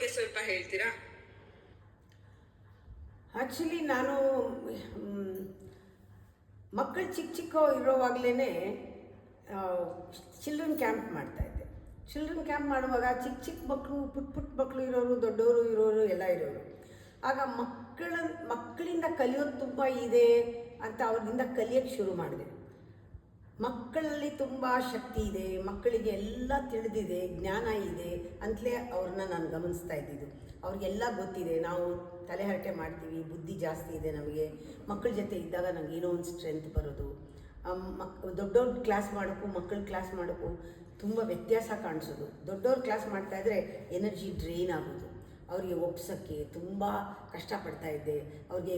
ಬಗ್ಗೆ ಸ್ವಲ್ಪ ಹೇಳ್ತೀರಾ? ಆ್ಯಕ್ಚುಲಿ ನಾನು ಮಕ್ಕಳು ಚಿಕ್ಕ ಇರೋವಾಗಲೇ ಚಿಲ್ಡ್ರನ್ ಕ್ಯಾಂಪ್ ಮಾಡ್ತಾಯಿದ್ದೆ. ಚಿಲ್ಡ್ರನ್ ಕ್ಯಾಂಪ್ ಮಾಡುವಾಗ ಚಿಕ್ಕ ಮಕ್ಕಳು, ಪುಟ್ಟ ಮಕ್ಕಳು ಇರೋರು, ದೊಡ್ಡವರು ಇರೋರು ಎಲ್ಲ ಇರೋರು. ಆಗ ಮಕ್ಕಳಿಂದ ಕಲಿಯೋದು ತುಂಬ ಇದೆ ಅಂತ ಅವ್ರಿಂದ ಕಲಿಯೋಕ್ಕೆ ಶುರು ಮಾಡಿದೆ. ಮಕ್ಕಳಲ್ಲಿ ತುಂಬ ಶಕ್ತಿ ಇದೆ, ಮಕ್ಕಳಿಗೆ ಎಲ್ಲ ತಿಳಿದಿದೆ, ಜ್ಞಾನ ಇದೆ ಅಂತಲೇ ಅವ್ರನ್ನ ನಾನು ಗಮನಿಸ್ತಾ ಇದ್ದಿದ್ದು. ಅವ್ರಿಗೆಲ್ಲ ಗೊತ್ತಿದೆ, ನಾವು ತಲೆಹರಟೆ ಮಾಡ್ತೀವಿ, ಬುದ್ಧಿ ಜಾಸ್ತಿ ಇದೆ ನಮಗೆ. ಮಕ್ಕಳ ಜೊತೆ ಇದ್ದಾಗ ನನಗೆ ಏನೋ ಒಂದು ಸ್ಟ್ರೆಂತ್ ಬರೋದು. ದೊಡ್ಡವ್ರ ಕ್ಲಾಸ್ ಮಾಡೋಕ್ಕೂ ಮಕ್ಕಳ ಕ್ಲಾಸ್ ಮಾಡೋಕ್ಕೂ ತುಂಬ ವ್ಯತ್ಯಾಸ ಕಾಣಿಸೋದು. ದೊಡ್ಡವ್ರ ಕ್ಲಾಸ್ ಮಾಡ್ತಾಯಿದ್ರೆ ಎನರ್ಜಿ ಡ್ರೈನ್ ಆಗೋದು. ಅವರಿಗೆ ಒಪ್ಸೋಕ್ಕೆ ತುಂಬ ಕಷ್ಟಪಡ್ತಾಯಿದ್ದೆ. ಅವ್ರಿಗೆ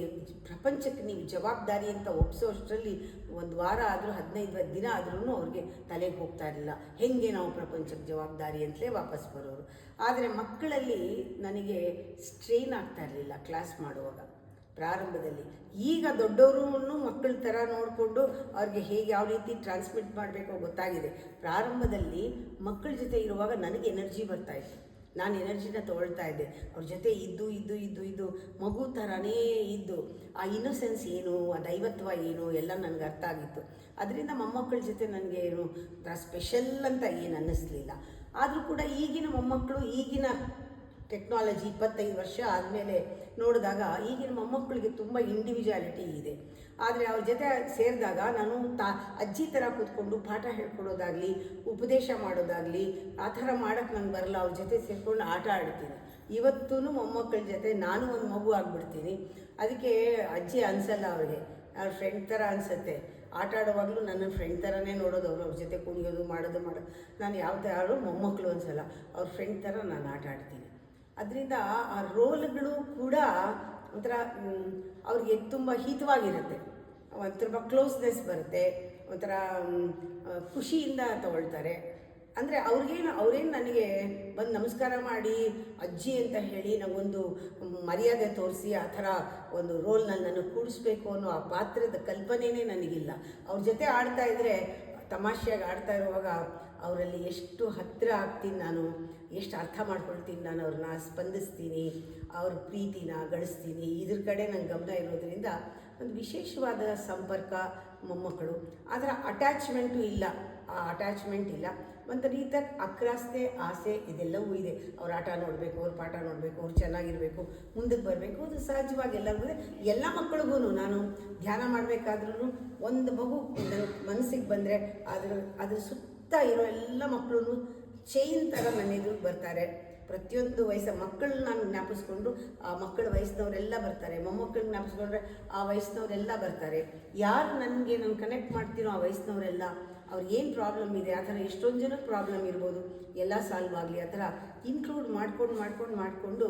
ಪ್ರಪಂಚಕ್ಕೆ ನೀವು ಜವಾಬ್ದಾರಿ ಅಂತ ಒಪ್ಸೋ ಅಷ್ಟರಲ್ಲಿ ಒಂದು ವಾರ ಆದರೂ 15-20 ದಿನ ಆದ್ರೂ ಅವ್ರಿಗೆ ತಲೆಗೆ ಹೋಗ್ತಾ ಇರಲಿಲ್ಲ. ಹೇಗೆ ನಾವು ಪ್ರಪಂಚಕ್ಕೆ ಜವಾಬ್ದಾರಿ ಅಂತಲೇ ವಾಪಸ್ ಬರೋರು. ಆದರೆ ಮಕ್ಕಳಲ್ಲಿ ನನಗೆ ಸ್ಟ್ರೈನ್ ಆಗ್ತಾ ಇರಲಿಲ್ಲ ಕ್ಲಾಸ್ ಮಾಡುವಾಗ ಪ್ರಾರಂಭದಲ್ಲಿ. ಈಗ ದೊಡ್ಡವರು ಮಕ್ಕಳ ಥರ ನೋಡಿಕೊಂಡು ಅವ್ರಿಗೆ ಹೇಗೆ ಯಾವ ರೀತಿ ಟ್ರಾನ್ಸ್ಮಿಟ್ ಮಾಡಬೇಕೋ ಗೊತ್ತಾಗಿದೆ. ಪ್ರಾರಂಭದಲ್ಲಿ ಮಕ್ಕಳ ಜೊತೆ ಇರುವಾಗ ನನಗೆ ಎನರ್ಜಿ ಬರ್ತಾಯಿತ್ತು, ನಾನು ಎನರ್ಜಿನ ತೊಗೊಳ್ತಾ ಇದ್ದೆ. ಅವ್ರ ಜೊತೆ ಇದ್ದು ಮಗು ಥರನೇ ಇದ್ದು ಆ ಇನ್ನೊಸೆನ್ಸ್ ಏನು, ಆ ದೈವತ್ವ ಏನು ಎಲ್ಲ ನನಗೆ ಅರ್ಥ ಆಗಿತ್ತು. ಅದರಿಂದ ಮೊಮ್ಮಕ್ಕಳ ಜೊತೆ ನನಗೆ ಏನು ಸ್ಪೆಷಲ್ ಅಂತ ಏನು ಅನ್ನಿಸ್ಲಿಲ್ಲ. ಆದರೂ ಕೂಡ ಈಗಿನ ಮೊಮ್ಮಕ್ಕಳು, ಈಗಿನ ಟೆಕ್ನಾಲಜಿ 25 ವರ್ಷ ಆದಮೇಲೆ ನೋಡಿದಾಗ ಈಗಿನ ಮೊಮ್ಮಕ್ಕಳಿಗೆ ತುಂಬ ಇಂಡಿವಿಜುವಾಲಿಟಿ ಇದೆ. ಆದರೆ ಅವ್ರ ಜೊತೆ ಸೇರಿದಾಗ ನಾನು ಅಜ್ಜಿ ಥರ ಕೂತ್ಕೊಂಡು ಪಾಠ ಹೇಳ್ಕೊಡೋದಾಗಲಿ, ಉಪದೇಶ ಮಾಡೋದಾಗಲಿ ಆ ಥರ ಮಾಡೋಕ್ಕೆ ನಂಗೆ ಬರಲ್ಲ. ಅವ್ರ ಜೊತೆ ಸೇರಿಕೊಂಡು ಆಟ ಆಡ್ತೀನಿ. ಇವತ್ತೂ ಮೊಮ್ಮಕ್ಕಳ ಜೊತೆ ನಾನು ಒಂದು ಮಗು ಆಗಿಬಿಡ್ತೀನಿ. ಅದಕ್ಕೆ ಅಜ್ಜಿ ಅನಿಸಲ್ಲ ಅವ್ರಿಗೆ, ಅವ್ರ ಫ್ರೆಂಡ್ ಥರ ಅನಿಸುತ್ತೆ. ಆಟ ಆಡುವಾಗಲೂ ನನ್ನ ಫ್ರೆಂಡ್ ಥರನೇ ನೋಡೋದು. ಅವ್ರ ಜೊತೆ ಕುಣಿಯೋದು ಮಾಡೋದು. ನಾನು ಯಾರು ಮೊಮ್ಮಕ್ಕಳು ಅನಿಸಲ್ಲ, ಅವ್ರ ಫ್ರೆಂಡ್ ಥರ ನಾನು ಆಟ ಆಡ್ತೀನಿ. ಅದರಿಂದ ಆ ರೋಲ್ಗಳು ಕೂಡ ಒಂಥರ ಅವ್ರಿಗೆ ತುಂಬ ಹಿತವಾಗಿರುತ್ತೆ. ಒಂಥರ ಕ್ಲೋಸ್ನೆಸ್ ಬರುತ್ತೆ, ಒಂಥರ ಖುಷಿಯಿಂದ ತಗೊಳ್ತಾರೆ. ಅಂದರೆ ಅವ್ರೇನು ನನಗೆ ಬಂದು ನಮಸ್ಕಾರ ಮಾಡಿ ಅಜ್ಜಿ ಅಂತ ಹೇಳಿ ನನಗೊಂದು ಮರ್ಯಾದೆ ತೋರಿಸಿ ಆ ಥರ ಒಂದು ರೋಲ್ನಲ್ಲಿ ನನಗೆ ಕೂಡಿಸ್ಬೇಕು ಅನ್ನೋ ಆ ಪಾತ್ರದ ಕಲ್ಪನೆಯೇ ನನಗಿಲ್ಲ. ಅವ್ರ ಜೊತೆ ಆಡ್ತಾಯಿದ್ರೆ, ತಮಾಷೆಯಾಗಿ ಆಡ್ತಾ ಇರುವಾಗ ಅವರಲ್ಲಿ ಎಷ್ಟು ಹತ್ತಿರ ಆಗ್ತೀನಿ ನಾನು, ಎಷ್ಟು ಅರ್ಥ ಮಾಡ್ಕೊಳ್ತೀನಿ ನಾನು, ಅವ್ರನ್ನ ಸ್ಪಂದಿಸ್ತೀನಿ, ಅವ್ರ ಪ್ರೀತಿನ ಗಳಿಸ್ತೀನಿ. ಇದ್ರ ಕಡೆ ನಂಗೆ ಗಮನ ಇರೋದರಿಂದ ಒಂದು ವಿಶೇಷವಾದ ಸಂಪರ್ಕ ಮೊಮ್ಮಕ್ಕಳು. ಅದರ ಅಟ್ಯಾಚ್ಮೆಂಟು ಇಲ್ಲ, ಆ ಅಟ್ಯಾಚ್ಮೆಂಟ್ ಇಲ್ಲ. ಒಂದು ರೀತಿಯ ಅಕ್ರಾಸ್ತೆ ಆಸೆ ಇದೆಲ್ಲವೂ ಇದೆ. ಅವ್ರ ಆಟ ನೋಡಬೇಕು, ಅವ್ರ ಪಾಠ ನೋಡಬೇಕು, ಅವ್ರು ಚೆನ್ನಾಗಿರಬೇಕು, ಮುಂದಕ್ಕೆ ಬರಬೇಕು. ಅದು ಸಹಜವಾಗಿ ಎಲ್ಲರಿಗೂ ಇದೆ. ಎಲ್ಲ ಮಕ್ಕಳಿಗೂ ನಾನು ಧ್ಯಾನ ಮಾಡಬೇಕಾದ್ರೂ ಒಂದು ಮಗು ಮನಸ್ಸಿಗೆ ಬಂದರೆ ಅದ್ರ ಸುತ್ತ ಇರೋ ಎಲ್ಲ ಮಕ್ಕಳು ಚೈನ್ ಥರ ನನ್ನ ಎದುರಿಗೆ ಬರ್ತಾರೆ. ಪ್ರತಿಯೊಂದು ಮಕ್ಕಳನ್ನ ನಾನು ಜ್ಞಾಪಿಸ್ಕೊಂಡು ಆ ಮಕ್ಕಳ ವಯಸ್ಸಿನವರೆಲ್ಲ ಬರ್ತಾರೆ. ಮೊಮ್ಮಕ್ಕಳನ್ನ ಜ್ಞಾಪಿಸ್ಕೊಂಡ್ರೆ ಆ ವಯಸ್ಸಿನವರೆಲ್ಲ ಬರ್ತಾರೆ. ಯಾರು ನಾನು ಕನೆಕ್ಟ್ ಮಾಡ್ತೀನೋ ಆ ವಯಸ್ಸಿನವರೆಲ್ಲ ಅವ್ರಿಗೆ ಏನು ಪ್ರಾಬ್ಲಮ್ ಇದೆ, ಆ ಥರ ಎಷ್ಟೊಂದು ಜನಕ್ಕೆ ಪ್ರಾಬ್ಲಮ್ ಇರ್ಬೋದು, ಎಲ್ಲ ಸಾಲ್ವ್ ಆಗಲಿ ಆ ಥರ ಇನ್ಕ್ಲೂಡ್ ಮಾಡಿಕೊಂಡು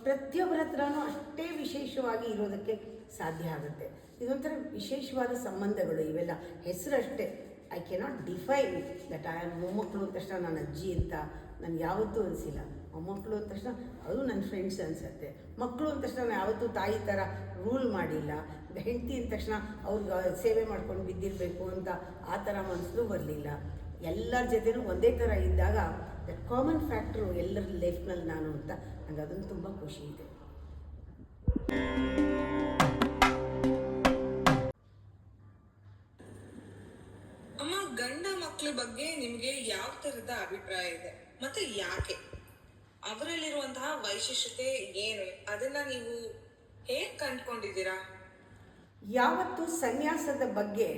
ಪ್ರತಿಯೊಬ್ಬರ ಹತ್ರನೂ ಅಷ್ಟೇ ವಿಶೇಷವಾಗಿ ಇರೋದಕ್ಕೆ ಸಾಧ್ಯ ಆಗುತ್ತೆ. ಇದೊಂಥರ ವಿಶೇಷವಾದ ಸಂಬಂಧಗಳು ಇವೆಲ್ಲ. ಹೆಸರಷ್ಟೇ. I cannot define that I am ಮೊಮ್ಮಕ್ಕಳು ಅಂದ ತಕ್ಷಣ ನಾನು ಅಜ್ಜಿ ಅಂತ ನನಗೆ ಯಾವತ್ತೂ ಅನಿಸಿಲ್ಲ. ಮೊಮ್ಮಕ್ಕಳು ಅಂದ ತಕ್ಷಣ ಅದು ನನ್ನ ಫ್ರೆಂಡ್ಸ್ ಅನಿಸುತ್ತೆ. ಮಕ್ಕಳು ಅಂದ ತಕ್ಷಣ ನಾನು ಯಾವತ್ತೂ ತಾಯಿ ಥರ ರೂಲ್ ಮಾಡಿಲ್ಲ. ಹೆಂಡತಿ ಅಂದ ತಕ್ಷಣ ಅವ್ರಿಗೆ ಸೇವೆ ಮಾಡ್ಕೊಂಡು ಬಿದ್ದಿರಬೇಕು ಅಂತ ಆ ಥರ ಮನಸ್ಸು ಬರಲಿಲ್ಲ. ಎಲ್ಲರ ಜೊತೆನೂ ಒಂದೇ ಥರ ಇದ್ದಾಗ ದಟ್ ಕಾಮನ್ ಫ್ಯಾಕ್ಟ್ರು ಎಲ್ಲರ ಲೈಫ್ನಲ್ಲಿ ನಾನು ಅಂತ ನನಗೆ ಅದನ್ನು ತುಂಬ ಖುಷಿ ಇದೆ. ಅಮ್ಮ, ಗಂಡ ಮಕ್ಕಳ ಬಗ್ಗೆ ನಿಮ್ಗೆ ಯಾವ ತರದ ಅಭಿಪ್ರಾಯ ಇದೆ ಮತ್ತೆ ಯಾಕೆ? ಅವರಲ್ಲಿರುವಂತಹ ವೈಶಿಷ್ಟ್ಯತೆ ಏನು, ಅದನ್ನ ನೀವು ಹೇಗೆ ಕಂಡುಕೊಂಡಿದ್ದೀರಾ? ಯಾವತ್ತು ಸನ್ಯಾಸದ ಬಗ್ಗೆ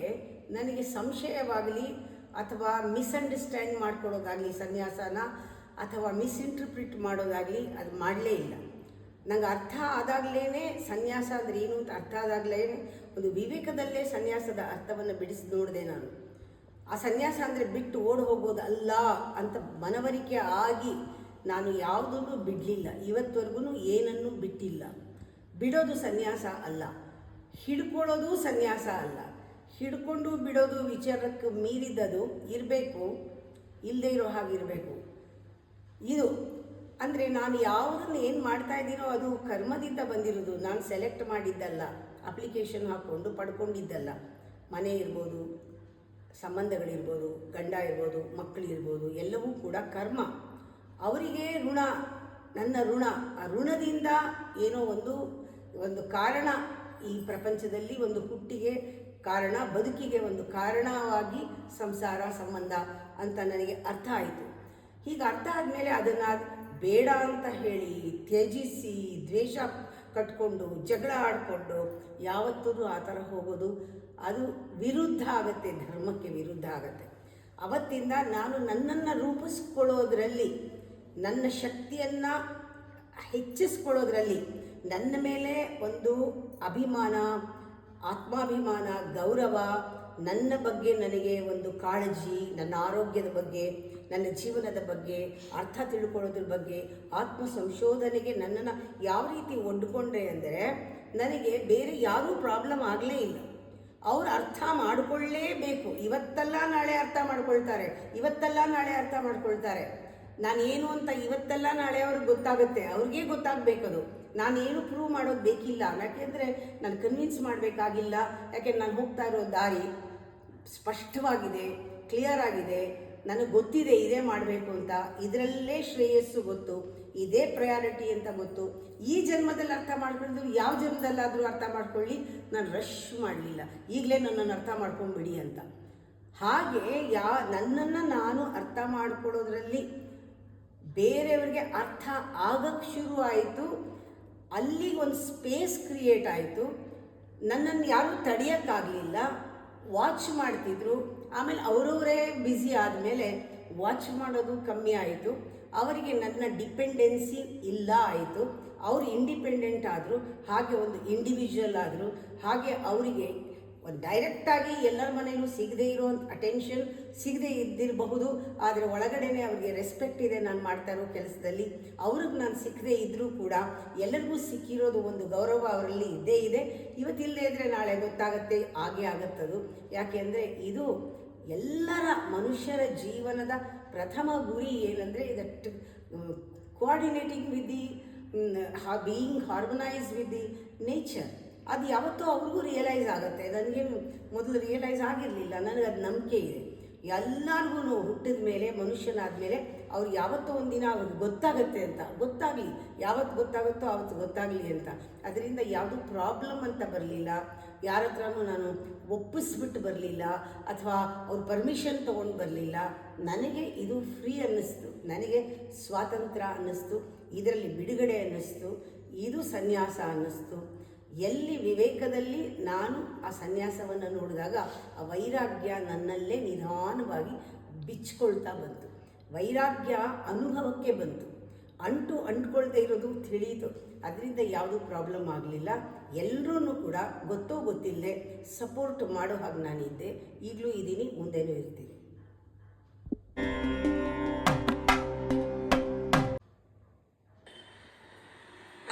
ನನಗೆ ಸಂಶಯವಾಗಲಿ ಅಥವಾ ಮಿಸ್ಅಂಡರ್ಸ್ಟ್ಯಾಂಡ್ ಮಾಡ್ಕೊಳ್ಳೋದಾಗಲಿ, ಸನ್ಯಾಸನ ಅಥವಾ ಮಿಸ್ಇಂಟರ್ಪ್ರಿಟ್ ಮಾಡೋದಾಗಲಿ ಅದು ಮಾಡಲೇ ಇಲ್ಲ. ನಂಗೆ ಅರ್ಥ ಆದಾಗಲೇ ಸನ್ಯಾಸ ಅಂದರೆ ಏನು ಅಂತ ಅರ್ಥ ಆದಾಗಲೇ ಒಂದು ವಿವೇಕದಲ್ಲೇ ಸನ್ಯಾಸದ ಅರ್ಥವನ್ನು ಬಿಡಿಸಿ ನೋಡಿದೆ ನಾನು. ಆ ಸನ್ಯಾಸ ಅಂದರೆ ಬಿಟ್ಟು ಓಡಿ ಹೋಗೋದಲ್ಲ ಅಂತ ಮನವರಿಕೆ ಆಗಿ ನಾನು ಯಾವುದನ್ನು ಬಿಡಲಿಲ್ಲ. ಇವತ್ತವರೆಗೂ ಏನನ್ನೂ ಬಿಟ್ಟಿಲ್ಲ. ಬಿಡೋದು ಸನ್ಯಾಸ ಅಲ್ಲ, ಹಿಡ್ಕೊಳ್ಳೋದು ಸನ್ಯಾಸ ಅಲ್ಲ. ಹಿಡ್ಕೊಂಡು ಬಿಡೋದು ವಿಚಾರಕ್ಕೆ ಮೀರಿದ್ದದು ಇರಬೇಕು, ಇಲ್ಲದೆ ಇರೋ ಹಾಗಿರಬೇಕು. ಇದು ಅಂದರೆ ನಾನು ಯಾವುದನ್ನು ಏನು ಮಾಡ್ತಾಯಿದ್ದೀನೋ ಅದು ಕರ್ಮದಿಂದ ಬಂದಿರೋದು. ನಾನು ಸೆಲೆಕ್ಟ್ ಮಾಡಿದ್ದಲ್ಲ, ಅಪ್ಲಿಕೇಶನ್ ಹಾಕ್ಕೊಂಡು ಪಡ್ಕೊಂಡಿದ್ದಲ್ಲ. ಮನೆ ಇರ್ಬೋದು, ಸಂಬಂಧಗಳಿರ್ಬೋದು, ಗಂಡ ಇರ್ಬೋದು, ಮಕ್ಕಳಿರ್ಬೋದು, ಎಲ್ಲವೂ ಕೂಡ ಕರ್ಮ. ಅವರಿಗೆ ಋಣ ನನ್ನ ಋಣ, ಆ ಋಣದಿಂದ ಏನೋ ಒಂದು ಕಾರಣ ಈ ಪ್ರಪಂಚದಲ್ಲಿ, ಒಂದು ಹುಟ್ಟಿಗೆ ಕಾರಣ, ಬದುಕಿಗೆ ಒಂದು ಕಾರಣವಾಗಿ ಸಂಸಾರ ಸಂಬಂಧ ಅಂತ ನನಗೆ ಅರ್ಥ ಆಯಿತು. ಹೀಗೆ ಅರ್ಥ ಆದಮೇಲೆ ಅದನ್ನು ಬೇಡ ಅಂತ ಹೇಳಿ ತ್ಯಜಿಸಿ ದ್ವೇಷ ಕಟ್ಕೊಂಡು ಜಗಳ ಆಡಿಕೊಂಡು ಯಾವತ್ತೂ ಆ ಥರ ಹೋಗೋದು ಅದು ವಿರುದ್ಧ ಆಗುತ್ತೆ, ಧರ್ಮಕ್ಕೆ ವಿರುದ್ಧ ಆಗುತ್ತೆ. ಅವತ್ತಿಂದ ನಾನು ನನ್ನನ್ನು ರೂಪಿಸ್ಕೊಳ್ಳೋದ್ರಲ್ಲಿ, ನನ್ನ ಶಕ್ತಿಯನ್ನು ಹೆಚ್ಚಿಸ್ಕೊಳ್ಳೋದ್ರಲ್ಲಿ, ನನ್ನ ಮೇಲೆ ಒಂದು ಅಭಿಮಾನ, ಆತ್ಮಾಭಿಮಾನ, ಗೌರವ, ನನ್ನ ಬಗ್ಗೆ ನನಗೆ ಒಂದು ಕಾಳಜಿ, ನನ್ನ ಆರೋಗ್ಯದ ಬಗ್ಗೆ, ನನ್ನ ಜೀವನದ ಬಗ್ಗೆ ಅರ್ಥ ತಿಳ್ಕೊಳ್ಳೋದ್ರ ಬಗ್ಗೆ, ಆತ್ಮ ಸಂಶೋಧನೆಗೆ ನನ್ನನ್ನು ಯಾವ ರೀತಿ ಒಡ್ಕೊಂಡೆ ಅಂದರೆ ನನಗೆ ಬೇರೆ ಯಾರೂ ಪ್ರಾಬ್ಲಮ್ ಆಗಲೇ ಇಲ್ಲ. ಅವ್ರು ಅರ್ಥ ಮಾಡಿಕೊಳ್ಳೇಬೇಕು. ಇವತ್ತಲ್ಲ ನಾಳೆ ಅರ್ಥ ಮಾಡ್ಕೊಳ್ತಾರೆ, ಇವತ್ತಲ್ಲ ನಾಳೆ ಅರ್ಥ ಮಾಡ್ಕೊಳ್ತಾರೆ. ನಾನೇನು ಅಂತ ಇವತ್ತಲ್ಲ ನಾಳೆ ಅವ್ರಿಗೆ ಗೊತ್ತಾಗುತ್ತೆ, ಅವ್ರಿಗೆ ಗೊತ್ತಾಗಬೇಕದು. ನಾನೇನು ಪ್ರೂವ್ ಮಾಡೋದು ಬೇಕಿಲ್ಲ, ಯಾಕೆಂದರೆ ನಾನು ಕನ್ವಿನ್ಸ್ ಮಾಡಬೇಕಾಗಿಲ್ಲ. ಯಾಕೆಂದ್ರೆ ನಾನು ಹೋಗ್ತಾ ಇರೋ ದಾರಿ ಸ್ಪಷ್ಟವಾಗಿದೆ, ಕ್ಲಿಯರ್ ಆಗಿದೆ, ನನಗೆ ಗೊತ್ತಿದೆ ಇದೇ ಮಾಡಬೇಕು ಅಂತ, ಇದರಲ್ಲೇ ಶ್ರೇಯಸ್ಸು ಗೊತ್ತು, ಇದೇ ಪ್ರಯಾರಿಟಿ ಅಂತ ಗೊತ್ತು. ಈ ಜನ್ಮದಲ್ಲಿ ಅರ್ಥ ಮಾಡ್ಕೊಂಡು ಯಾವ ಜನ್ಮದಲ್ಲಾದರೂ ಅರ್ಥ ಮಾಡ್ಕೊಳ್ಳಿ, ನಾನು ರಶ್ ಮಾಡಲಿಲ್ಲ, ಈಗಲೇ ನನ್ನನ್ನು ಅರ್ಥ ಮಾಡ್ಕೊಂಡ್ಬಿಡಿ ಅಂತ. ಹಾಗೆ ನನ್ನನ್ನು ನಾನು ಅರ್ಥ ಮಾಡ್ಕೊಳ್ಳೋದ್ರಲ್ಲಿ ಬೇರೆಯವ್ರಿಗೆ ಅರ್ಥ ಆಗಕ್ಕೆ ಶುರು ಆಯಿತು. ಅಲ್ಲಿಗೆ ಒಂದು ಸ್ಪೇಸ್ ಕ್ರಿಯೇಟ್ ಆಯಿತು. ನನ್ನನ್ನು ಯಾರೂ ತಡೆಯೋಕ್ಕಾಗಲಿಲ್ಲ, ವಾಚ್ ಮಾಡ್ತಿದ್ರು. ಆಮೇಲೆ ಅವರವರೇ ಬ್ಯುಸಿ ಆದಮೇಲೆ ವಾಚ್ ಮಾಡೋದು ಕಮ್ಮಿ ಆಯಿತು. ಅವರಿಗೆ ನನ್ನ ಡಿಪೆಂಡೆನ್ಸಿ ಇಲ್ಲ ಆಯಿತು. ಅವರು ಇಂಡಿಪೆಂಡೆಂಟ್ ಆದರು, ಹಾಗೆ ಒಂದು ಇಂಡಿವಿಜುವಲ್ ಆದರು. ಹಾಗೆ ಅವರಿಗೆ ಒಂದು ಡೈರೆಕ್ಟಾಗಿ ಎಲ್ಲರ ಮನೆಯಲ್ಲೂ ಸಿಗದೇ ಇರೋ ಅಟೆನ್ಷನ್ ಸಿಗದೇ ಇದ್ದಿರಬಹುದು, ಆದರೆ ಒಳಗಡೆನೇ ಅವ್ರಿಗೆ ರೆಸ್ಪೆಕ್ಟ್ ಇದೆ ನಾನು ಮಾಡ್ತಾ ಇರೋ ಕೆಲಸದಲ್ಲಿ. ಅವ್ರಿಗೆ ನಾನು ಸಿಕ್ಕದೇ ಇದ್ದರೂ ಕೂಡ ಎಲ್ಲರಿಗೂ ಸಿಕ್ಕಿರೋದು ಒಂದು ಗೌರವ ಅವರಲ್ಲಿ ಇದ್ದೇ ಇದೆ. ಇವತ್ತಿಲ್ಲದೇ ಇದ್ದರೆ ನಾಳೆ ಗೊತ್ತಾಗುತ್ತೆ, ಆಗೇ ಆಗುತ್ತದು. ಯಾಕೆಂದರೆ ಇದು ಎಲ್ಲರ ಮನುಷ್ಯರ ಜೀವನದ ಪ್ರಥಮ ಗುರಿ ಏನಂದರೆ ಇದಟ್ಟು coordinating with the being harmonise with the nature. ಅದು ಯಾವತ್ತೂ ಅವ್ರಿಗೂ ರಿಯಲೈಸ್ ಆಗುತ್ತೆ. ನನಗೇನು ಮೊದಲು ರಿಯಲೈಸ್ ಆಗಿರಲಿಲ್ಲ, ನನಗೆ ಅದು ನಂಬಿಕೆ ಇದೆ. ಎಲ್ಲರಿಗೂ ಹುಟ್ಟಿದ ಮೇಲೆ, ಮನುಷ್ಯನಾದ ಮೇಲೆ ಅವ್ರಿಗೆ ಯಾವತ್ತೋ ಒಂದಿನ ಅವ್ರಿಗೆ ಗೊತ್ತಾಗುತ್ತೆ ಅಂತ. ಗೊತ್ತಾಗಲಿ, ಯಾವತ್ತು ಗೊತ್ತಾಗುತ್ತೋ ಆವತ್ತು ಗೊತ್ತಾಗಲಿ ಅಂತ. ಅದರಿಂದ ಯಾವುದೂ ಪ್ರಾಬ್ಲಮ್ ಅಂತ ಬರಲಿಲ್ಲ. ಯಾರ ಹತ್ರನೂ ನಾನು ಒಪ್ಪಿಸ್ಬಿಟ್ಟು ಬರಲಿಲ್ಲ, ಅಥವಾ ಅವ್ರ ಪರ್ಮಿಷನ್ ತೊಗೊಂಡು ಬರಲಿಲ್ಲ. ನನಗೆ ಇದು ಫ್ರೀ ಅನ್ನಿಸ್ತು, ನನಗೆ ಸ್ವಾತಂತ್ರ್ಯ ಅನ್ನಿಸ್ತು, ಇದರಲ್ಲಿ ಬಿಡುಗಡೆ ಅನ್ನಿಸ್ತು, ಇದು ಸನ್ಯಾಸ ಅನ್ನಿಸ್ತು. ಎಲ್ಲಿ ವಿವೇಕದಲ್ಲಿ ನಾನು ಆ ಸನ್ಯಾಸವನ್ನು ನೋಡಿದಾಗ ಆ ವೈರಾಗ್ಯ ನನ್ನಲ್ಲೇ ನಿಧಾನವಾಗಿ ಬಿಚ್ಕೊಳ್ತಾ ಬಂತು. ವೈರಾಗ್ಯ ಅನುಭವಕ್ಕೆ ಬಂತು, ಅಂಟ್ಕೊಳ್ದೇ ಇರೋದು ತಿಳಿಯಿತು. ಅದರಿಂದ ಯಾವುದೂ ಪ್ರಾಬ್ಲಮ್ ಆಗಲಿಲ್ಲ. ಎಲ್ಲರೂ ಕೂಡ ಗೊತ್ತೋ ಗೊತ್ತಿಲ್ಲದೆ ಸಪೋರ್ಟ್ ಮಾಡೋ ಹಾಗೆ ನಾನಿದ್ದೆ, ಈಗಲೂ ಇದ್ದೀನಿ, ಮುಂದೆನೂ ಇರ್ತೀನಿ.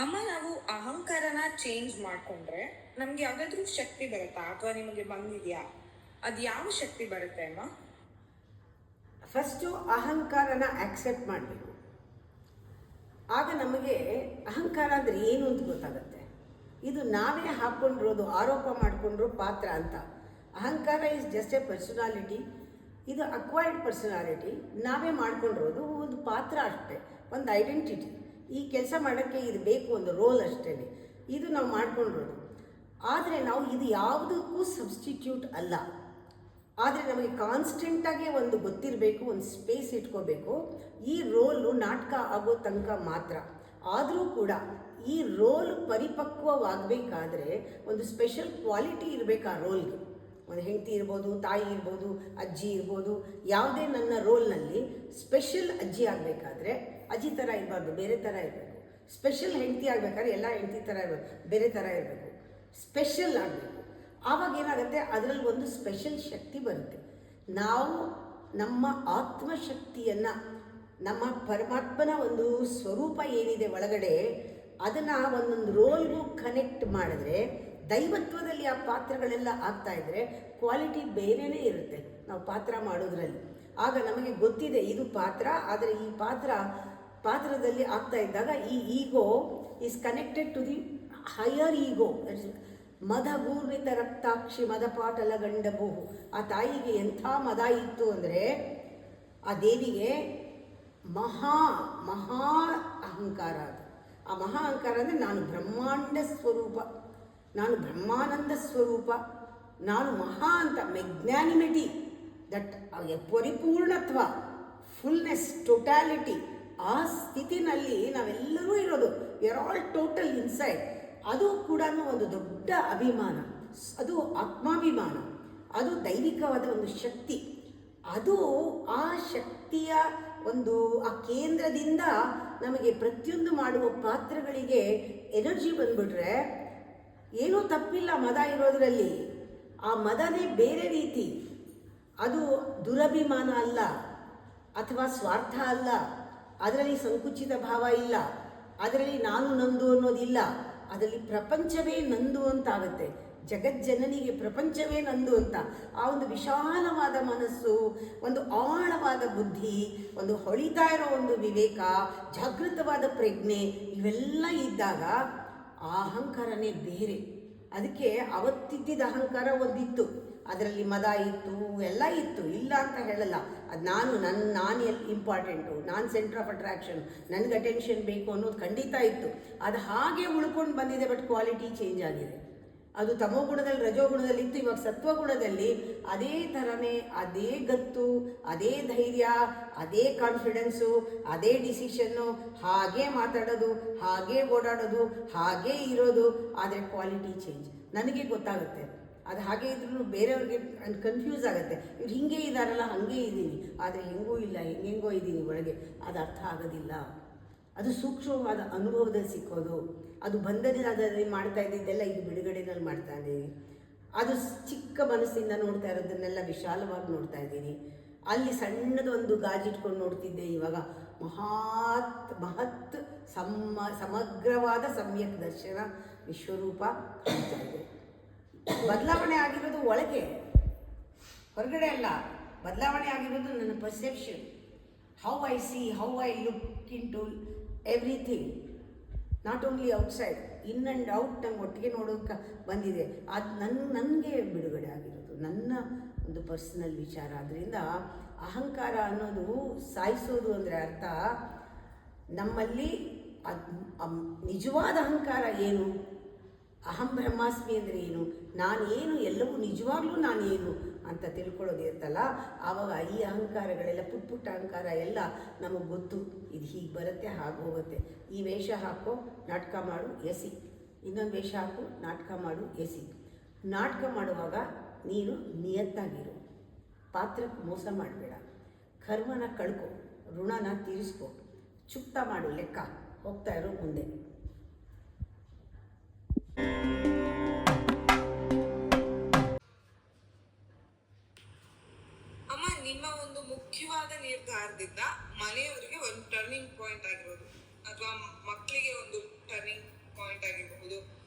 ಅಮ್ಮ, ನಾವು ಅಹಂಕಾರನ ಚೇಂಜ್ ಮಾಡ್ಕೊಂಡ್ರೆ ನಮ್ಗೆ ಯಾವ್ದಾದ್ರೂ ಶಕ್ತಿ ಬರುತ್ತಾ, ಅಥವಾ ನಿಮಗೆ ಬಂದಿದ್ಯಾ? ಅದು ಯಾವ ಶಕ್ತಿ ಬರುತ್ತೆ ಅಮ್ಮ? ಫಸ್ಟು ಅಹಂಕಾರನ ಆಕ್ಸೆಪ್ಟ್ ಮಾಡಬೇಕು. ಆಗ ನಮಗೆ ಅಹಂಕಾರ ಅಂದರೆ ಏನು ಅಂತ ಗೊತ್ತಾಗುತ್ತೆ. ಇದು ನಾವೇ ಹಾಕ್ಕೊಂಡಿರೋದು, ಆರೋಪ ಮಾಡಿಕೊಂಡಿರೋ ಪಾತ್ರ ಅಂತ. ಅಹಂಕಾರ ಈಸ್ ಜಸ್ಟ್ ಎ ಪರ್ಸನಾಲಿಟಿ. ಇದು ಅಕ್ವೈರ್ಡ್ ಪರ್ಸನಾಲಿಟಿ, ನಾವೇ ಮಾಡ್ಕೊಂಡಿರೋದು ಒಂದು ಪಾತ್ರ ಅಷ್ಟೇ, ಒಂದು ಐಡೆಂಟಿಟಿ. ಈ ಕೆಲಸ ಮಾಡೋಕ್ಕೆ ಇದು ಬೇಕು, ಒಂದು ರೋಲ್ ಅಷ್ಟೇ, ಇದು ನಾವು ಮಾಡ್ಕೊಂಡಿರೋದು. ಆದರೆ ನಾವು ಇದು ಯಾವುದಕ್ಕೂ ಸಬ್ಸ್ಟಿಟ್ಯೂಟ್ ಅಲ್ಲ. ಆದರೆ ನಮಗೆ ಕಾನ್ಸ್ಟೆಂಟಾಗಿ ಒಂದು ಗೊತ್ತಿರಬೇಕು, ಒಂದು ಸ್ಪೇಸ್ ಇಟ್ಕೋಬೇಕು. ಈ ರೋಲು ನಾಟಕ ಆಗೋ ತನಕ ಮಾತ್ರ. ಆದರೂ ಕೂಡ ಈ ರೋಲ್ ಪರಿಪಕ್ವವಾಗಬೇಕಾದ್ರೆ ಒಂದು ಸ್ಪೆಷಲ್ ಕ್ವಾಲಿಟಿ ಇರಬೇಕು ಆ ರೋಲ್ಗೆ. ಒಂದು ಹೆಂಡತಿ ಇರ್ಬೋದು, ತಾಯಿ ಇರ್ಬೋದು, ಅಜ್ಜಿ ಇರ್ಬೋದು. ಯಾವುದೇ ನನ್ನ ರೋಲ್ನಲ್ಲಿ ಸ್ಪೆಷಲ್ ಅಜ್ಜಿ ಆಗಬೇಕಾದ್ರೆ ಅಜ್ಜಿ ಥರ ಇರಬಾರ್ದು, ಬೇರೆ ಥರ ಇರಬೇಕು. ಸ್ಪೆಷಲ್ ಹೆಂಡತಿ ಆಗಬೇಕಾದ್ರೆ ಎಲ್ಲ ಹೆಂಡತಿ ಥರ ಇರಬೇಕು, ಬೇರೆ ಥರ ಇರಬೇಕು, ಸ್ಪೆಷಲ್ ಆಗಬೇಕು. ಆವಾಗ ಏನಾಗುತ್ತೆ, ಅದರಲ್ಲಿ ಒಂದು ಸ್ಪೆಷಲ್ ಶಕ್ತಿ ಬರುತ್ತೆ. ನಾವು ನಮ್ಮ ಆತ್ಮಶಕ್ತಿಯನ್ನು, ನಮ್ಮ ಪರಮಾತ್ಮನ ಒಂದು ಸ್ವರೂಪ ಏನಿದೆ ಒಳಗಡೆ, ಅದನ್ನು ಒಂದೊಂದು ರೋಲ್ಗೂ ಕನೆಕ್ಟ್ ಮಾಡಿದ್ರೆ, ದೈವತ್ವದಲ್ಲಿ ಆ ಪಾತ್ರಗಳೆಲ್ಲ ಆಗ್ತಾಯಿದ್ರೆ ಕ್ವಾಲಿಟಿ ಬೇರೆಯೇ ಇರುತ್ತೆ ನಾವು ಪಾತ್ರ ಮಾಡೋದ್ರಲ್ಲಿ. ಆಗ ನಮಗೆ ಗೊತ್ತಿದೆ ಇದು ಪಾತ್ರ, ಆದರೆ ಈ ಪಾತ್ರದಲ್ಲಿ ಆಗ್ತಾ ಇದ್ದಾಗ ಈ ego is connected to the higher ego. ಮದಗೂರ್ಣಿತ ರಕ್ತಾಕ್ಷಿ ಮದಪಾಟಲ ಗಂಡಭೂ. ಆ ತಾಯಿಗೆ ಎಂಥ ಮದ ಇತ್ತು ಅಂದರೆ, ಆ ದೇವಿಗೆ ಮಹಾ ಮಹಾ ಅಹಂಕಾರ ಅದು. ಆ ಮಹಾ ಅಹಂಕಾರ ಅಂದರೆ ನಾನು ಬ್ರಹ್ಮಾಂಡ ಸ್ವರೂಪ, ನಾನು ಬ್ರಹ್ಮಾನಂದ ಸ್ವರೂಪ, ನಾನು ಮಹಾ ಅಂತ ಮೆಗ್ನಾನಿಮಿಟಿ, ದಟ್ ಪರಿಪೂರ್ಣತ್ವ, ಫುಲ್ನೆಸ್, ಟೋಟ್ಯಾಲಿಟಿ, ಆ ಸ್ಥಿತಿನಲ್ಲಿ ನಾವೆಲ್ಲರೂ ಇರೋದು. We are all total inside. ಅದು ಕೂಡ ಒಂದು ದೊಡ್ಡ ಅಭಿಮಾನ, ಅದು ಆತ್ಮಾಭಿಮಾನ, ಅದು ದೈವಿಕವಾದ ಒಂದು ಶಕ್ತಿ. ಅದು ಆ ಶಕ್ತಿಯ ಒಂದು ಆ ಕೇಂದ್ರದಿಂದ ನಮಗೆ ಪ್ರತಿಯೊಂದು ಮಾಡುವ ಪಾತ್ರಗಳಿಗೆ ಎನರ್ಜಿ ಬಂದ್ಬಿಟ್ರೆ ಏನೂ ತಪ್ಪಿಲ್ಲ ಮದ ಇರೋದರಲ್ಲಿ. ಆ ಮದನೇ ಬೇರೆ ರೀತಿ. ಅದು ದುರಭಿಮಾನ ಅಲ್ಲ ಅಥವಾ ಸ್ವಾರ್ಥ ಅಲ್ಲ, ಅದರಲ್ಲಿ ಸಂಕುಚಿತ ಭಾವ ಇಲ್ಲ, ಅದರಲ್ಲಿ ನಾನು ನಂದು ಅನ್ನೋದಿಲ್ಲ, ಅದರಲ್ಲಿ ಪ್ರಪಂಚವೇ ನಂದು ಅಂತಾಗುತ್ತೆ. ಜಗಜ್ಜನನಿಗೆ ಪ್ರಪಂಚವೇ ನಂದು ಅಂತ ಆ ಒಂದು ವಿಶಾಲವಾದ ಮನಸ್ಸು, ಒಂದು ಆಳವಾದ ಬುದ್ಧಿ, ಒಂದು ಹೊಳಿತಾ ಇರೋ ಒಂದು ವಿವೇಕ, ಜಾಗೃತವಾದ ಪ್ರಜ್ಞೆ, ಇವೆಲ್ಲ ಇದ್ದಾಗ ಆ ಅಹಂಕಾರನೇ ಬೇರೆ. ಅದಕ್ಕೆ ಅವತ್ತಿದ್ದ ಅಹಂಕಾರ ಒಂದಿತ್ತು, ಅದರಲ್ಲಿ ಮದ ಇತ್ತು, ಎಲ್ಲ ಇತ್ತು, ಇಲ್ಲ ಅಂತ ಹೇಳಲ್ಲ. ಅದು ನಾನು ಇಂಪಾರ್ಟೆಂಟು, ನಾನು ಸೆಂಟ್ರ್ ಆಫ್ ಅಟ್ರಾಕ್ಷನ್, ನನಗೆ ಅಟೆನ್ಷನ್ ಬೇಕು ಅನ್ನೋದು ಖಂಡಿತ ಇತ್ತು. ಅದು ಹಾಗೆ ಉಳ್ಕೊಂಡು ಬಂದಿದೆ, ಬಟ್ ಕ್ವಾಲಿಟಿ ಚೇಂಜ್ ಆಗಿದೆ. ಅದು ತಮೋಗುಣದಲ್ಲಿ ರಜೋಗುಣದಲ್ಲಿತ್ತು, ಇವಾಗ ಸತ್ವಗುಣದಲ್ಲಿ ಅದೇ ಥರನೇ, ಅದೇ ಗತ್ತು, ಅದೇ ಧೈರ್ಯ, ಅದೇ ಕಾನ್ಫಿಡೆನ್ಸು, ಅದೇ ಡಿಸಿಷನ್ನು, ಹಾಗೇ ಮಾತಾಡೋದು, ಹಾಗೇ ಓಡಾಡೋದು, ಹಾಗೇ ಇರೋದು. ಆದರೆ ಕ್ವಾಲಿಟಿ ಚೇಂಜ್. ನನಗೆ ಗೊತ್ತಾಗುತ್ತೆ ಅದು ಹಾಗೆ ಇದ್ರೂ ಬೇರೆಯವ್ರಿಗೆ ಕನ್ಫ್ಯೂಸ್ ಆಗುತ್ತೆ. ಇವ್ರು ಹಿಂಗೆ ಇದ್ದಾರಲ್ಲ, ಹಾಗೆ ಇದ್ದೀನಿ, ಆದರೆ ಹೆಂಗೂ ಇಲ್ಲ, ಹೆಂಗೆಂಗೋ ಇದ್ದೀನಿ ಒಳಗೆ, ಅದು ಅರ್ಥ ಆಗೋದಿಲ್ಲ. ಅದು ಸೂಕ್ಷ್ಮವಾದ ಅನುಭವದಲ್ಲಿ ಸಿಕ್ಕೋದು. ಅದು ಬಂಧನದಲ್ಲಿ ಮಾಡ್ತಾ ಇದ್ದಿದ್ದೆಲ್ಲ ಇದು ಬಿಡುಗಡೆನಲ್ಲಿ ಮಾಡ್ತಾ ಇದ್ದೀನಿ. ಅದು ಚಿಕ್ಕ ಮನಸ್ಸಿಂದ ನೋಡ್ತಾ ಇರೋದನ್ನೆಲ್ಲ ವಿಶಾಲವಾಗಿ ನೋಡ್ತಾ ಇದ್ದೀನಿ. ಅಲ್ಲಿ ಸಣ್ಣದೊಂದು ಗಾಜಿಟ್ಕೊಂಡು ನೋಡ್ತಿದ್ದೆ, ಇವಾಗ ಮಹತ್ ಸಮಗ್ರವಾದ ಸಮ್ಯಕ್ ದರ್ಶನ ವಿಶ್ವರೂಪ ಕಾಣ್ತಾ ಇದೆ. ಬದಲಾವಣೆ ಆಗಿರೋದು ಒಳಗೆ, ಹೊರಗಡೆ ಅಲ್ಲ. ಬದಲಾವಣೆ ಆಗಿರೋದು ನನ್ನ perception, how I see, how I look into everything, not only outside, in and out ನಂಗೆ ಒಟ್ಟಿಗೆ ನೋಡೋಕ್ಕೆ ಬಂದಿದೆ. ಅದು ನನಗೆ ಬಿಡುಗಡೆ ಆಗಿರೋದು, ನನ್ನ ಒಂದು ಪರ್ಸನಲ್ ವಿಚಾರ. ಆದ್ದರಿಂದ ಅಹಂಕಾರ ಅನ್ನೋದು ಸಾಯಿಸೋದು ಅಂದರೆ ಅರ್ಥ, ನಮ್ಮಲ್ಲಿ ನಿಜವಾದ ಅಹಂಕಾರ ಏನು, ಅಹಂ ಬ್ರಹ್ಮಾಸ್ಮಿ ಅಂದರೆ ಏನು, ನಾನೇನು, ಎಲ್ಲವೂ ನಿಜವಾಗ್ಲೂ ನಾನೇನು ಅಂತ ತಿಳ್ಕೊಳ್ಳೋದು ಇರ್ತಲ್ಲ, ಆವಾಗ ಈ ಅಹಂಕಾರಗಳೆಲ್ಲ ಪುಟ್ಟ ಪುಟ್ಟ ಅಹಂಕಾರ ಎಲ್ಲ ನಮಗೆ ಗೊತ್ತು. ಇದು ಹೀಗೆ ಬರುತ್ತೆ, ಹಾಗೆ ಹೋಗುತ್ತೆ. ಈ ವೇಷ ಹಾಕೋ, ನಾಟಕ ಮಾಡು, ಎಸಿ. ಇನ್ನೊಂದು ವೇಷ ಹಾಕು, ನಾಟಕ ಮಾಡು, ಎಸಿ. ನಾಟಕ ಮಾಡುವಾಗ ನೀನು ನಿಯತ್ತಾಗಿರು, ಪಾತ್ರಕ್ಕೆ ಮೋಸ ಮಾಡಬೇಡ, ಕರ್ಮನ ಕಳ್ಕೊ, ಋಣನ ತೀರಿಸ್ಕೊ, ಚುಕ್ತ ಮಾಡು, ಲೆಕ್ಕ ಹೋಗ್ತಾ ಇರೋ ಮುಂದೆ. ಅಮ್ಮ, ನಿಮ್ಮ ಒಂದು ಮುಖ್ಯವಾದ ನಿರ್ಧಾರದಿಂದ ಮನೆಯವರಿಗೆ ಒಂದು ಟರ್ನಿಂಗ್ ಪಾಯಿಂಟ್ ಆಗಿರೋದು, ಅಥವಾ ಮಕ್ಕಳಿಗೆ ಒಂದು ಟರ್ನಿಂಗ್ ಪಾಯಿಂಟ್ ಆಗಿರಬಹುದು,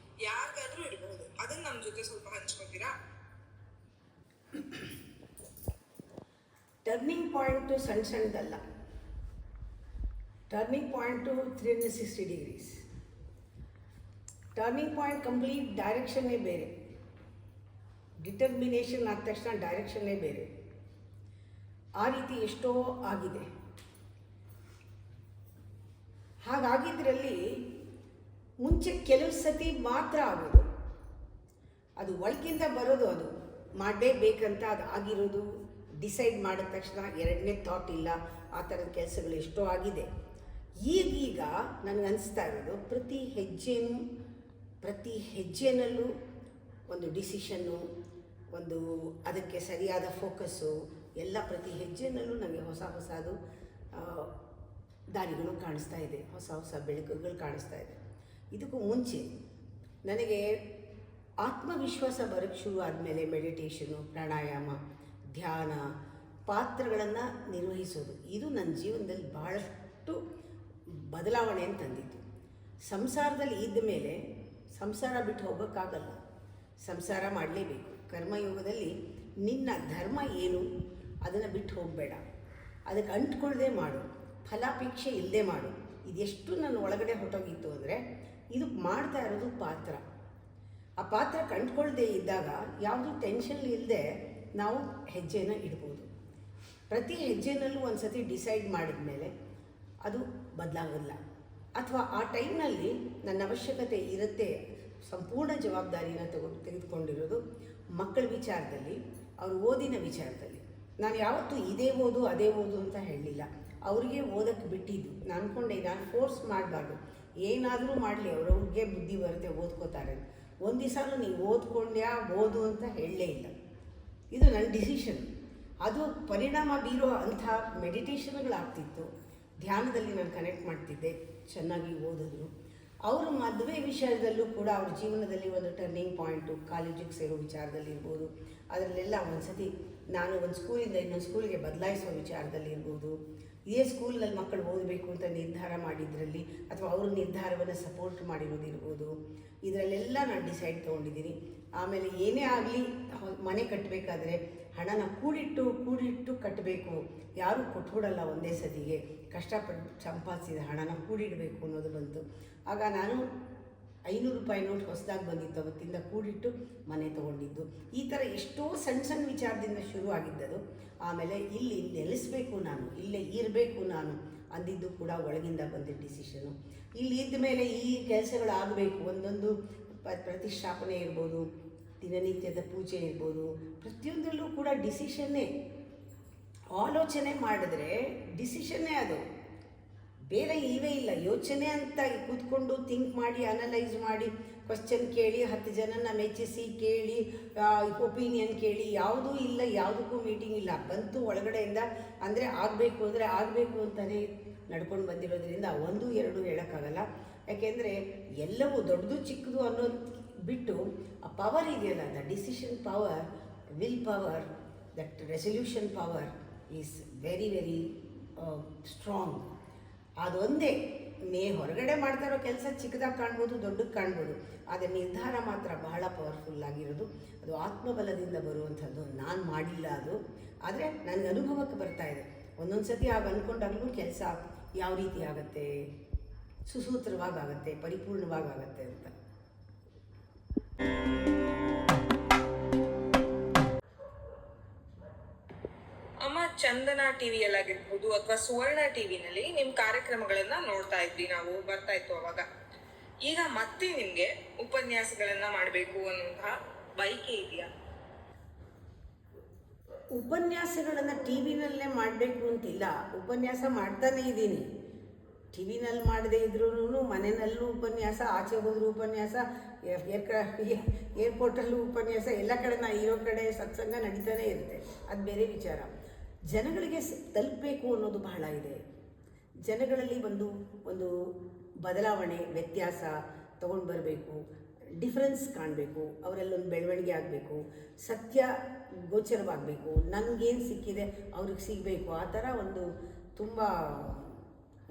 ಯಾರಿಗಾದ್ರೂ ಇರಬಹುದು, ಅದನ್ನ ನಮ್ಮ ಜೊತೆ ಸ್ವಲ್ಪ ಹಂಚ್ಕೊತೀರಾ? ಟರ್ನಿಂಗ್ ಪಾಯಿಂಟು ಸಣ್ಣದಲ್ಲ. Turning point 360 degrees. Turning point complete ಡೈರೆಕ್ಷನ್ನೇ ಬೇರೆ. ಡಿಟರ್ಮಿನೇಷನ್ ಆದ ತಕ್ಷಣ ಡೈರೆಕ್ಷನ್ನೇ ಬೇರೆ. ಆ ರೀತಿ ಎಷ್ಟೋ ಆಗಿದೆ. ಹಾಗಾಗಿದ್ರಲ್ಲಿ ಮುಂಚೆ ಕೆಲವು ಸತಿ ಮಾತ್ರ ಆಗೋದು, ಅದು ಒಳಗಿಂದ ಬರೋದು, ಅದು ಮಾಡಲೇಬೇಕಂತ ಅದು ಆಗಿರೋದು. ಡಿಸೈಡ್ ಮಾಡಿದ ತಕ್ಷಣ ಎರಡನೇ ಥಾಟ್ ಇಲ್ಲ, ಆ ಥರದ ಕೆಲಸಗಳು ಎಷ್ಟೋ ಆಗಿದೆ. ಈಗೀಗ ನನಗನ್ನಿಸ್ತಾ ಇರೋದು, ಪ್ರತಿ ಹೆಜ್ಜೆನಲ್ಲೂ ಒಂದು ಡಿಸಿಷನ್ನು, ಒಂದು ಅದಕ್ಕೆ ಸರಿಯಾದ ಫೋಕಸ್ಸು, ಎಲ್ಲ ಪ್ರತಿ ಹೆಜ್ಜೆನಲ್ಲೂ ನನಗೆ ಹೊಸದು ದಾರಿಗಳು ಕಾಣಿಸ್ತಾ ಇದೆ, ಹೊಸ ಬೆಳಕುಗಳು ಕಾಣಿಸ್ತಾ ಇದೆ. ಇದಕ್ಕೂ ಮುಂಚೆ ನನಗೆ ಆತ್ಮವಿಶ್ವಾಸ ಬರೋಕ್ಕೆ ಶುರು ಆದಮೇಲೆ ಮೆಡಿಟೇಷನು, ಪ್ರಾಣಾಯಾಮ, ಧ್ಯಾನ, ಪಾತ್ರಗಳನ್ನು ನಿರ್ವಹಿಸೋದು, ಇದು ನನ್ನ ಜೀವನದಲ್ಲಿ ಭಾಳಷ್ಟು ಬದಲಾವಣೆಯನ್ನು ತಂದಿತ್ತು. ಸಂಸಾರದಲ್ಲಿ ಇದ್ದ ಮೇಲೆ ಸಂಸಾರ ಬಿಟ್ಟು ಹೋಗೋಕ್ಕಾಗಲ್ಲ, ಸಂಸಾರ ಮಾಡಲೇಬೇಕು. ಕರ್ಮಯೋಗದಲ್ಲಿ ನಿನ್ನ ಧರ್ಮ ಏನು ಅದನ್ನು ಬಿಟ್ಟು ಹೋಗಬೇಡ, ಅದಕ್ಕೆ ಅಂಟ್ಕೊಳ್ಳದೆ ಮಾಡು, ಫಲಾಪೇಕ್ಷೆ ಇಲ್ಲದೆ ಮಾಡು. ಇದೆಷ್ಟು ನನ್ನ ಒಳಗಡೆ ಹೊಟ್ಟೋಗಿತ್ತು ಅಂದರೆ, ಇದು ಮಾಡ್ತಾ ಇರೋದು ಪಾತ್ರ. ಆ ಪಾತ್ರ ಕಂಡುಕೊಳ್ಳದೆ ಇದ್ದಾಗ ಯಾವುದೂ ಟೆನ್ಷನ್ ಇಲ್ಲದೆ ನಾವು ಹೆಜ್ಜೆನ ಇಡ್ಬೋದು. ಪ್ರತಿ ಹೆಜ್ಜೆನಲ್ಲೂ ಒಂದು ಸತಿ ಡಿಸೈಡ್ ಮಾಡಿದ ಮೇಲೆ ಅದು ಬದಲಾಗಲ್ಲ. ಅಥವಾ ಆ ಟೈಮ್ನಲ್ಲಿ ನನ್ನ ಅವಶ್ಯಕತೆ ಇರುತ್ತೆ, ಸಂಪೂರ್ಣ ಜವಾಬ್ದಾರಿನ ತೆಗೆದುಕೊಂಡಿರೋದು ಮಕ್ಕಳ ವಿಚಾರದಲ್ಲಿ, ಅವ್ರ ಓದಿನ ವಿಚಾರದಲ್ಲಿ. ನಾನು ಯಾವತ್ತೂ ಇದೇ ಓದು ಅದೇ ಓದು ಅಂತ ಹೇಳಲಿಲ್ಲ. ಅವರಿಗೆ ಓದಕ್ಕೆ ಬಿಟ್ಟಿದ್ದು. ನಾನು ಅಂದ್ಕೊಂಡೆ ನಾನು ಫೋರ್ಸ್ ಮಾಡಬಾರ್ದು, ಏನಾದರೂ ಮಾಡಲಿ ಅವ್ರವ್ರಿಗೆ ಬುದ್ಧಿ ಬರುತ್ತೆ, ಓದ್ಕೋತಾರೆ. ಒಂದು ದಿವಸನೂ ನೀವು ಓದ್ಕೊಂಡ್ಯಾ ಓದು ಅಂತ ಹೇಳಲೇ ಇಲ್ಲ. ಇದು ನನ್ನ ಡಿಸಿಷನ್. ಅದು ಪರಿಣಾಮ ಬೀರೋ ಅಂಥ ಮೆಡಿಟೇಷನ್ಗಳಾಗ್ತಿತ್ತು. ಧ್ಯಾನದಲ್ಲಿ ನಾನು ಕನೆಕ್ಟ್ ಮಾಡ್ತಿದ್ದೆ, ಚೆನ್ನಾಗಿ ಓದಿದ್ರು. ಅವ್ರ ಮದುವೆ ವಿಷಯದಲ್ಲೂ ಕೂಡ ಅವ್ರ ಜೀವನದಲ್ಲಿ ಒಂದು ಟರ್ನಿಂಗ್ ಪಾಯಿಂಟು, ಕಾಲೇಜಿಗೆ ಸೇರೋ ವಿಚಾರದಲ್ಲಿ ಇರ್ಬೋದು. ಅದರಲ್ಲೆಲ್ಲ ಒಂದು ಸತಿ ನಾನು ಒಂದು ಸ್ಕೂಲಿಂದ ಇನ್ನೊಂದು ಸ್ಕೂಲಿಗೆ ಬದಲಾಯಿಸೋ ವಿಚಾರದಲ್ಲಿ ಇರ್ಬೋದು, ಇದೇ ಸ್ಕೂಲ್ನಲ್ಲಿ ಮಕ್ಕಳು ಓದಬೇಕು ಅಂತ ನಿರ್ಧಾರ ಮಾಡಿದ್ರಲ್ಲಿ ಅಥವಾ ಅವ್ರ ನಿರ್ಧಾರವನ್ನು ಸಪೋರ್ಟ್ ಮಾಡಿರೋದಿರ್ಬೋದು. ಇದರಲ್ಲೆಲ್ಲ ನಾನು ಡಿಸೈಡ್ ತೊಗೊಂಡಿದ್ದೀನಿ. ಆಮೇಲೆ ಏನೇ ಆಗಲಿ ಮನೆ ಕಟ್ಟಬೇಕಾದ್ರೆ ಹಣನ ಕೂಡಿಟ್ಟು ಕಟ್ಟಬೇಕು, ಯಾರೂ ಕೊಟ್ಬಿಡಲ್ಲ ಒಂದೇ ಸತಿಗೆ. ಕಷ್ಟಪಟ್ಟು ಸಂಪಾದಿಸಿದ ಹಣನ ಕೂಡಿಡಬೇಕು ಅನ್ನೋದು ಬಂತು. ಆಗ ನಾನು 500 ರೂಪಾಯಿ ನೋಟ್ ಹೊಸದಾಗಿ ಬಂದಿತ್ತು, ಅವತ್ತಿಂದ ಕೂಡಿಟ್ಟು ಮನೆ ತೊಗೊಂಡಿದ್ದು. ಈ ಥರ ಎಷ್ಟೋ ಸಣ್ಣ ವಿಚಾರದಿಂದ ಶುರು ಆಗಿದ್ದದು. ಆಮೇಲೆ ಇಲ್ಲಿ ನೆಲೆಸಬೇಕು ನಾನು, ಇಲ್ಲೇ ಇರಬೇಕು ನಾನು ಅಂದಿದ್ದು ಕೂಡ ಒಳಗಿಂದ ಬಂದಿದ್ದ ಡಿಸಿಷನು. ಇಲ್ಲಿ ಇದ್ದ ಮೇಲೆ ಈ ಕೆಲಸಗಳಾಗಬೇಕು, ಒಂದೊಂದು ಪ್ರತಿಷ್ಠಾಪನೆ ಇರ್ಬೋದು, ದಿನನಿತ್ಯದ ಪೂಜೆ ಇರ್ಬೋದು, ಪ್ರತಿಯೊಂದರಲ್ಲೂ ಕೂಡ ಡಿಸಿಷನ್ನೇ. ಆಲೋಚನೆ ಮಾಡಿದ್ರೆ ಡಿಸಿಷನ್ನೇ ಅದು, ಬೇರೆ ಇಲ್ಲವೇ ಇಲ್ಲ. ಯೋಚನೆ ಅಂತ ಕೂತ್ಕೊಂಡು ಥಿಂಕ್ ಮಾಡಿ, ಅನಲೈಸ್ ಮಾಡಿ, ಕ್ವಶ್ಚನ್ ಕೇಳಿ, 10 ಜನನ ಮೆಚ್ಚಿಸಿ ಕೇಳಿ, ಒಪಿನಿಯನ್ ಕೇಳಿ, ಯಾವುದೂ ಇಲ್ಲ. ಯಾವುದಕ್ಕೂ ಮೀಟಿಂಗ್ ಇಲ್ಲ. ಬಂತು ಒಳಗಡೆಯಿಂದ ಅಂದರೆ ಆಗಬೇಕು ಅಂದರೆ ಆಗಬೇಕು ಅಂತಲೇ ನಡ್ಕೊಂಡು ಬಂದಿರೋದ್ರಿಂದ 1, 2 ಹೇಳೋಕ್ಕಾಗಲ್ಲ. ಯಾಕೆಂದರೆ ಎಲ್ಲವೂ ದೊಡ್ಡದು ಚಿಕ್ಕದು ಅನ್ನೋದು ಬಿಟ್ಟು ಆ ಪವರ್ ಇದೆಯಲ್ಲ, the decision power, will power, that resolution power is very very strong. ಅದೊಂದೇ ಹೊರಗಡೆ ಮಾಡ್ತಾ ಇರೋ ಕೆಲಸ ಚಿಕ್ಕದಾಗಿ ಕಾಣ್ಬೋದು, ದೊಡ್ಡಕ್ಕೆ ಕಾಣ್ಬೋದು, ಆದರೆ ನಿರ್ಧಾರ ಮಾತ್ರ ಬಹಳ ಪವರ್ಫುಲ್ ಆಗಿರೋದು. ಅದು ಆತ್ಮಬಲದಿಂದ ಬರುವಂಥದ್ದು. ನಾನು ಮಾಡಿಲ್ಲ ಅದು, ಆದರೆ ನನಗೆ ಅನುಭವಕ್ಕೆ ಬರ್ತಾ ಇದೆ. ಒಂದೊಂದು ಸತಿ ಆಗ ಅಂದ್ಕೊಂಡಾಗಲೂ ಕೆಲಸ ಯಾವ ರೀತಿ ಆಗುತ್ತೆ, ಸುಸೂತ್ರವಾಗುತ್ತೆ, ಪರಿಪೂರ್ಣವಾಗುತ್ತೆ ಅಂತ. ಅಮ್ಮ, ಚಂದನ ಟಿವಿಯಲ್ಲಾಗಿರ್ಬೋದು ಅಥವಾ ಸುವರ್ಣ ಟಿವಿನಲ್ಲಿ ನಿಮ್ಮ ಕಾರ್ಯಕ್ರಮಗಳನ್ನ ನೋಡ್ತಾ ಇದ್ವಿ ನಾವು, ಬರ್ತಾ ಇತ್ತು ಅವಾಗ. ಈಗ ಮತ್ತೆ ನಿಮ್ಗೆ ಉಪನ್ಯಾಸಗಳನ್ನ ಮಾಡಬೇಕು ಅನ್ನುವಂತಹ ಬಯಕೆ ಇದೆಯಾ? ಉಪನ್ಯಾಸಗಳನ್ನು ಟಿ ವಿನಲ್ಲೇ ಮಾಡಬೇಕು ಅಂತಿಲ್ಲ. ಉಪನ್ಯಾಸ ಮಾಡ್ತಾನೇ ಇದ್ದೀನಿ. ಟಿ ವಿನಲ್ಲಿ ಮಾಡದೇ ಇದ್ರೂ ಮನೆಯಲ್ಲೂ ಉಪನ್ಯಾಸ, ಆಚೆ ಹೋದರೂ ಉಪನ್ಯಾಸ, ಏರ್ಪೋರ್ಟಲ್ಲೂ ಉಪನ್ಯಾಸ, ಎಲ್ಲ ಕಡೆ ನಾ ಇರೋ ಕಡೆ ಸತ್ಸಂಗ ನಡೀತಾನೆ ಇರುತ್ತೆ. ಅದು ಬೇರೆ ವಿಚಾರ. ಜನಗಳಿಗೆ ತಲುಪಬೇಕು ಅನ್ನೋದು ಬಹಳ ಇದೆ. ಜನಗಳಲ್ಲಿ ಒಂದು ಬದಲಾವಣೆ, ವ್ಯತ್ಯಾಸ ತೊಗೊಂಡು ಬರಬೇಕು, ಡಿಫ್ರೆನ್ಸ್ ಕಾಣಬೇಕು, ಅವರಲ್ಲೊಂದು ಬೆಳವಣಿಗೆ ಆಗಬೇಕು, ಸತ್ಯ ಗೋಚರವಾಗಬೇಕು, ನನಗೇನು ಸಿಕ್ಕಿದೆ ಅವ್ರಿಗೆ ಸಿಗಬೇಕು. ಆ ಥರ ಒಂದು ತುಂಬ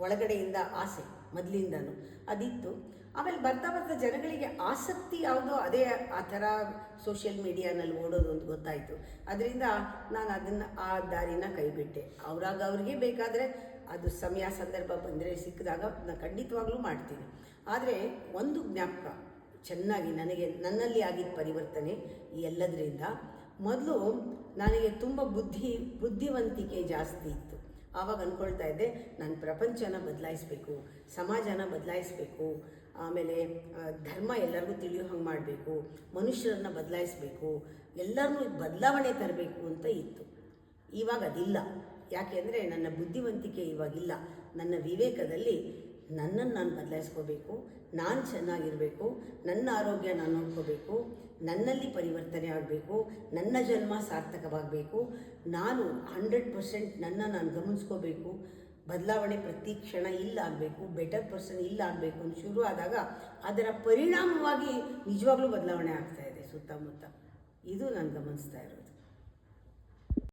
ಒಳಗಡೆಯಿಂದ ಆಸೆ ಮೊದಲಿಂದನೂ ಅದಿತ್ತು. ಆಮೇಲೆ ಬರ್ತಾ ಜನಗಳಿಗೆ ಆಸಕ್ತಿ ಯಾವುದೋ ಅದೇ ಆ ಥರ ಸೋಷಿಯಲ್ ಮೀಡಿಯಾನಲ್ಲಿ ಓಡೋದು ಅಂತ ಗೊತ್ತಾಯಿತು. ಅದರಿಂದ ನಾನು ಆ ದಾರಿನ ಕೈಬಿಟ್ಟೆ. ಅವ್ರಿಗೆ ಬೇಕಾದರೆ ಅದು ಸಮಯ ಸಂದರ್ಭ ಬಂದರೆ ಸಿಕ್ಕಿದಾಗ ನಾನು ಖಂಡಿತವಾಗ್ಲೂ ಮಾಡ್ತೀನಿ. ಆದರೆ ಒಂದು ಜ್ಞಾಪಕ ಚೆನ್ನಾಗಿ ನನ್ನಲ್ಲಿ ಆಗಿದ್ದ ಪರಿವರ್ತನೆ ಈ ಎಲ್ಲದರಿಂದ, ಮೊದಲು ನನಗೆ ತುಂಬ ಬುದ್ಧಿವಂತಿಕೆ ಜಾಸ್ತಿ ಇತ್ತು. ಆವಾಗ ಅಂದ್ಕೊಳ್ತಾ ಇದ್ದೆ, ನಾನು ಪ್ರಪಂಚನ ಬದಲಾಯಿಸಬೇಕು, ಸಮಾಜನ ಬದಲಾಯಿಸಬೇಕು, ಆಮೇಲೆ ಧರ್ಮ ಎಲ್ಲರಿಗೂ ತಿಳಿಯೋ ಹಂಗೆ ಮಾಡಬೇಕು, ಮನುಷ್ಯರನ್ನು ಬದಲಾಯಿಸಬೇಕು, ಎಲ್ಲರನ್ನೂ ಬದಲಾವಣೆ ತರಬೇಕು ಅಂತ ಇತ್ತು. ಇವಾಗ ಅದಿಲ್ಲ. ಯಾಕೆಂದರೆ ನನ್ನ ಬುದ್ಧಿವಂತಿಕೆ ಇವಾಗಿಲ್ಲ. ನನ್ನ ವಿವೇಕದಲ್ಲಿ ನನ್ನನ್ನು ನಾನು ಬದಲಾಯಿಸ್ಕೋಬೇಕು, ನಾನು ಚೆನ್ನಾಗಿರಬೇಕು, ನನ್ನ ಆರೋಗ್ಯ ನಾನು ನೋಡ್ಕೋಬೇಕು, ನನ್ನಲ್ಲಿ ಪರಿವರ್ತನೆ ಆಗಬೇಕು, ನನ್ನ ಜನ್ಮ ಸಾರ್ಥಕವಾಗಬೇಕು, ನಾನು 100% ನಾನು ಗಮನಿಸ್ಕೋಬೇಕು, ಬದಲಾವಣೆ ಪ್ರತಿ ಕ್ಷಣ ಇಲ್ಲ ಆಗಬೇಕು, ಬೆಟರ್ ಪರ್ಸನ್ ಇಲ್ಲ ಆಗಬೇಕು ಅಂತ ಶುರು ಆದಾಗ ಅದರ ಪರಿಣಾಮವಾಗಿ ನಿಜವಾಗ್ಲೂ ಬದಲಾವಣೆ ಆಗ್ತಾಯಿದೆ ಸುತ್ತಮುತ್ತ. ಇದು ನಾನು ಗಮನಿಸ್ತಾ ಇರೋದು.